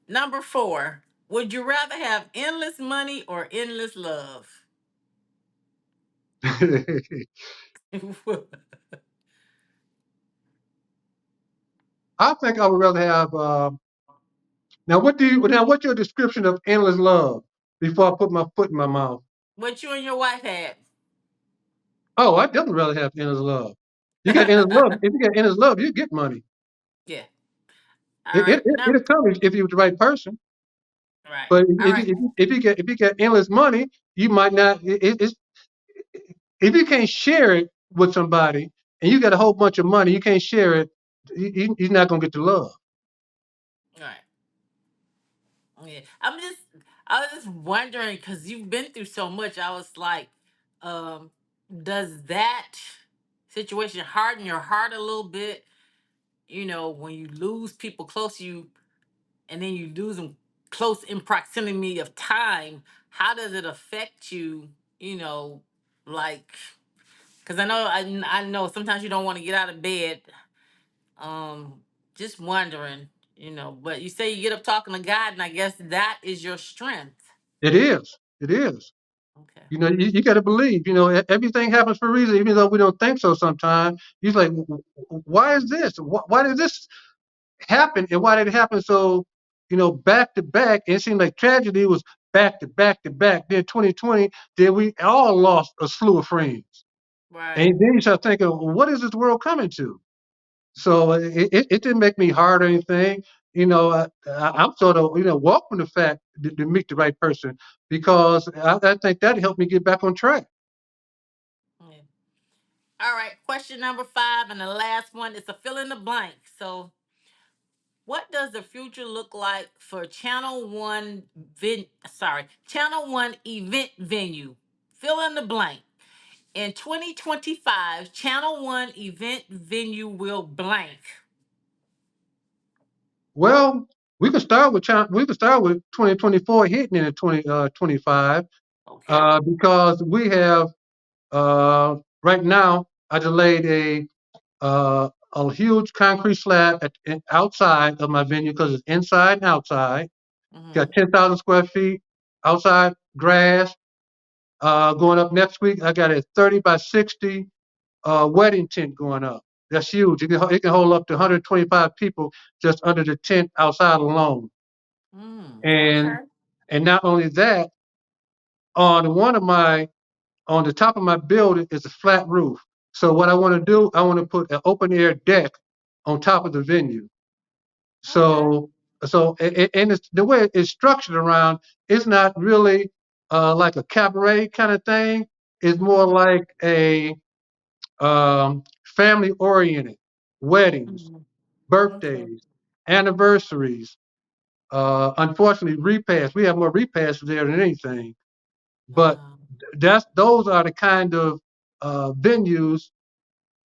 number 4. Would you rather have endless money or endless love? I think I would rather have. Now? What's your description of endless love? Before I put my foot in my mouth. What you and your wife had? Oh, I definitely rather have endless love. You got endless love. If you got endless love, you get money. Yeah. All right. Now, It'll come if you're the right person. right. But All right. if you get endless money, you might not. It's if you can't share it with somebody and you got a whole bunch of money, you can't share it. You're not gonna get the love. All right. Yeah. I was just wondering because you've been through so much. I was like, um, does that situation harden your heart a little bit? You know, when you lose people close to you and then you lose them close in proximity of time, how does it affect you? You know, like, because I know sometimes you don't want to get out of bed. Um, just wondering, you know, but you say you get up talking to God, and I guess that is your strength. It is. It is. Okay. You got to believe. Everything happens for a reason, even though we don't think so. Sometimes you're like, why is this? Why did this happen? And why did it happen so, back to back? It seemed like tragedy was back to back to back. Then 2020, then we all lost a slew of friends. Right. And then you start thinking, what is this world coming to? So it didn't make me hard or anything. I'm sort of, welcome the fact to meet the right person because I think that helped me get back on track. Yeah. All right. Question number 5, and the last one is a fill in the blank. So, what does the future look like for Channel One event venue? Fill in the blank. In 2025, Channel One event venue will blank. Well, we could start with 2024 hitting in 2025 Okay. because we have right now I delayed a huge concrete slab outside of my venue because it's inside and outside. Got Mm-hmm. 10,000 square feet outside grass. Going up next week, I got a 30 by 60 wedding tent going up. That's huge. It can hold up to 125 people just under the tent outside alone. And Okay. and not only that, on one of my on the top of my building is a flat roof. So what I want to do, I want to put an open air deck on top of the venue. Okay. So and it's the way it's structured around, it's not really like a cabaret kind of thing. It's more Mm-hmm. like a family oriented weddings, Mm-hmm. Okay. birthdays, anniversaries. Unfortunately, repasts. We have more repasts there than anything. But Um, those are the kind of venues.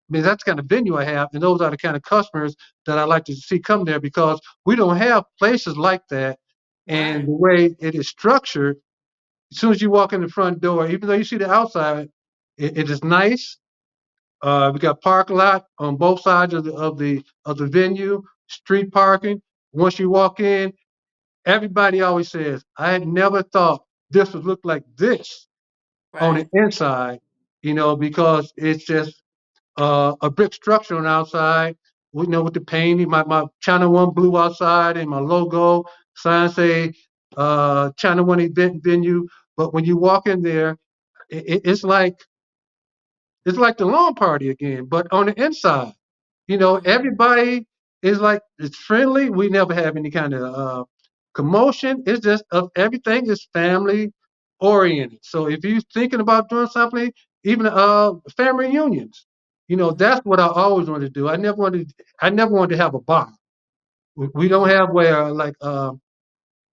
I mean, that's the kind of venue I have, and those are the kind of customers that I like to see come there because we don't have places like that. And right. the way it is structured, as soon as you walk in the front door, even though you see the outside, it is nice. We got parking lot on both sides of the venue, street parking. Once you walk in, everybody always says, "I had never thought this would look like this on the Right. inside," because it's just a brick structure on the outside. With the painting, my China One blue outside and my logo sign say China One event venue. But when you walk in there, it's like the lawn party again, but on the inside. Mm-hmm. Everybody is like it's friendly. We never have any kind of commotion. It's just everything is family oriented. So if you're thinking about doing something, even family reunions, Mm-hmm. that's what I always wanted to do. I never wanted to have a bar. We don't Mm-hmm. have where like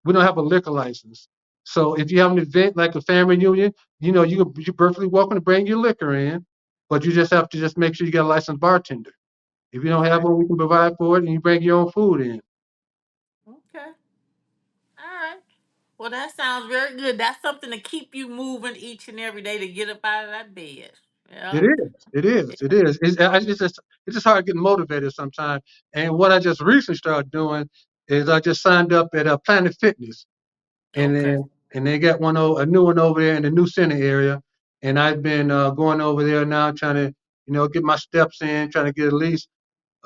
we don't have a liquor license. So if you have an event like a family reunion, you're perfectly welcome to bring your liquor in, but you just have to just make sure you got a licensed bartender. If you don't have Right. one, we can provide for it, and you bring your own food in. Okay. All right. Well, that sounds very good. That's something to keep you moving each and every day to get up out of that bed. It Yeah. is. It is. It is. It's just hard getting motivated sometimes. And what I just recently started doing is I just signed up at Planet Fitness, and Okay. then and they got a new one over there in the new center area, and I've been going over there now trying to get my steps in, trying to get at least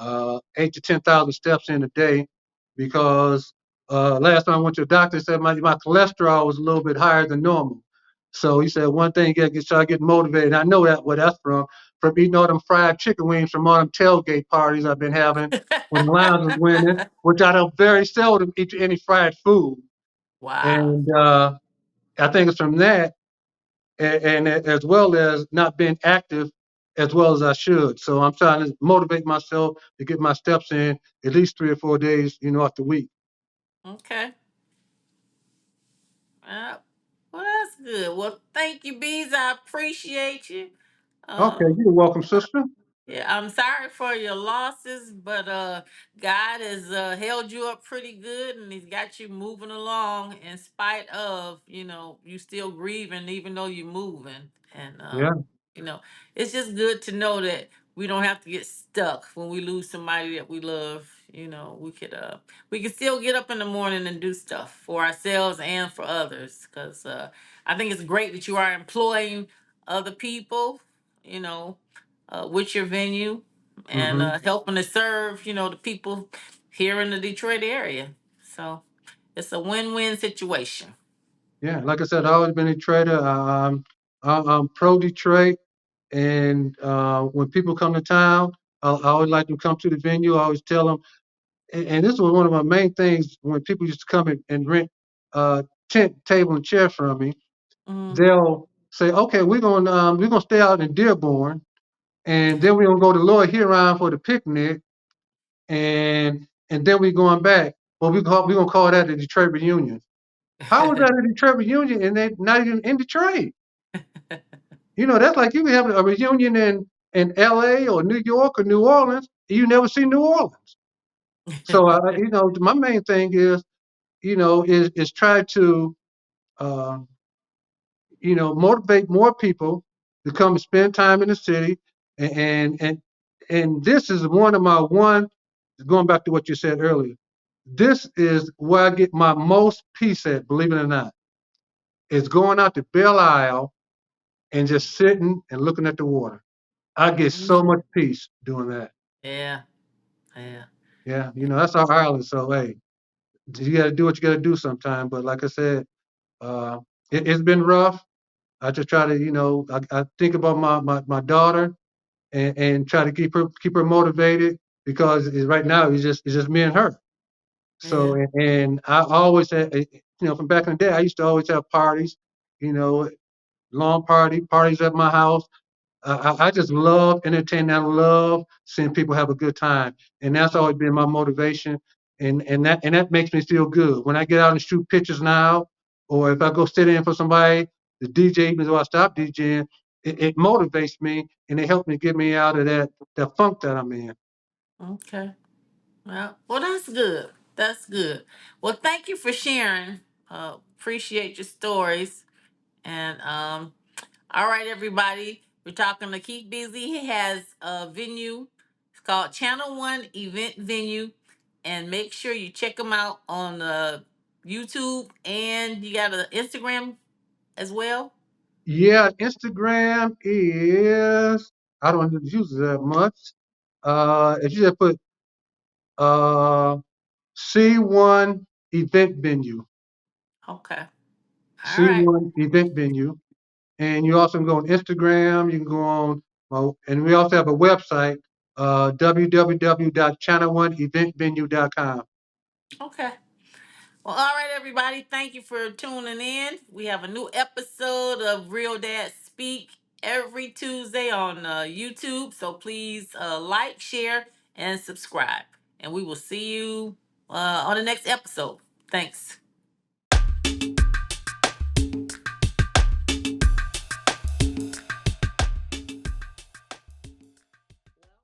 8 to 10,000 steps in a day because last time I went to the doctor, said my cholesterol was a little bit higher than normal. So he said one thing you gotta get try to get motivated. I know that where that's from eating all them fried chicken wings from all them tailgate parties I've been having when the Lions was winning, which I don't very seldom eat any fried food. Wow. And I think it's from that, and as well as not being active as well as I should. So I'm trying to motivate myself to get my steps in at least 3 or 4 days, off the week. Okay. Uh, well, that's good. Well, thank you, Bees. I appreciate you. Okay, Um, you're welcome, sister. Yeah, I'm sorry for your losses, but God has held you up pretty good, and He's got you moving along in spite of you still grieving, even though you're moving. And Yeah. you know, it's just good to know that we don't have to get stuck when we lose somebody that we love. We could still get up in the morning and do stuff for ourselves and for others. Because I think it's great that you are employing other people. You know with your venue and Hmm. helping to serve, the people here in the Detroit area. So it's a win-win situation. Yeah, like I said, I've always been a trader. I'm pro Detroit, and when people come to town, I always like to come to the venue. I always tell them, and this was one of my main things when people used to come and rent tent, table, and chair from me. Mm. They'll say, "Okay, we're gonna stay out in Dearborn, and then we're gonna go to Lower Huron for the picnic, and then we're going back. Well, we're gonna call that the Detroit reunion." How was that a Detroit reunion and they not even in Detroit? That's like you can have a reunion in L.A. or New York or New Orleans, and you never see New Orleans. So, my main thing is try to, uh, motivate more people to come and spend time in the city, and and and this is going back to what you said earlier. This is where I get my most peace at, believe it or not. Is going out to Belle Isle and just sitting and looking at the water. I get so Mhm. much peace doing that. Yeah, yeah, Yeah, that's our island. So hey, you got to do what you got to do sometime. But like I said, uh, it's been rough. I just try to, I think about my daughter and try to keep her motivated because right now it's just me and her. So yeah. and I always had, from back in the day, I used to always have parties, you know, lawn parties at my house. I just love entertaining. I love seeing people have a good time, and that's Mm. always been my motivation. And that makes me feel good when I get out and shoot pictures now, or if I go sit in for somebody, the DJ, even though I stop DJing, it motivates me and it helps me get me out of that funk that I'm in. Okay. Well, that's good. That's good. Well, thank you for sharing. Appreciate your stories. And all right, everybody. We're talking to Keith Beasley. He has a venue. It's called Channel One Event Venue. And make sure you check him out on YouTube. And you got an Instagram as well. Yeah, Instagram is I don't use it that much. If you just put uh C1 event venue. Okay. All right. C1 event venue. And you also can go on Instagram. You can go on, and we also have a website, www.channel1eventvenue.com. Okay. Well, all right, everybody. Thank you for tuning in. We have a new episode of Real Dad Speak every Tuesday on YouTube. So please like, share, and subscribe. And we will see you on the next episode. Thanks.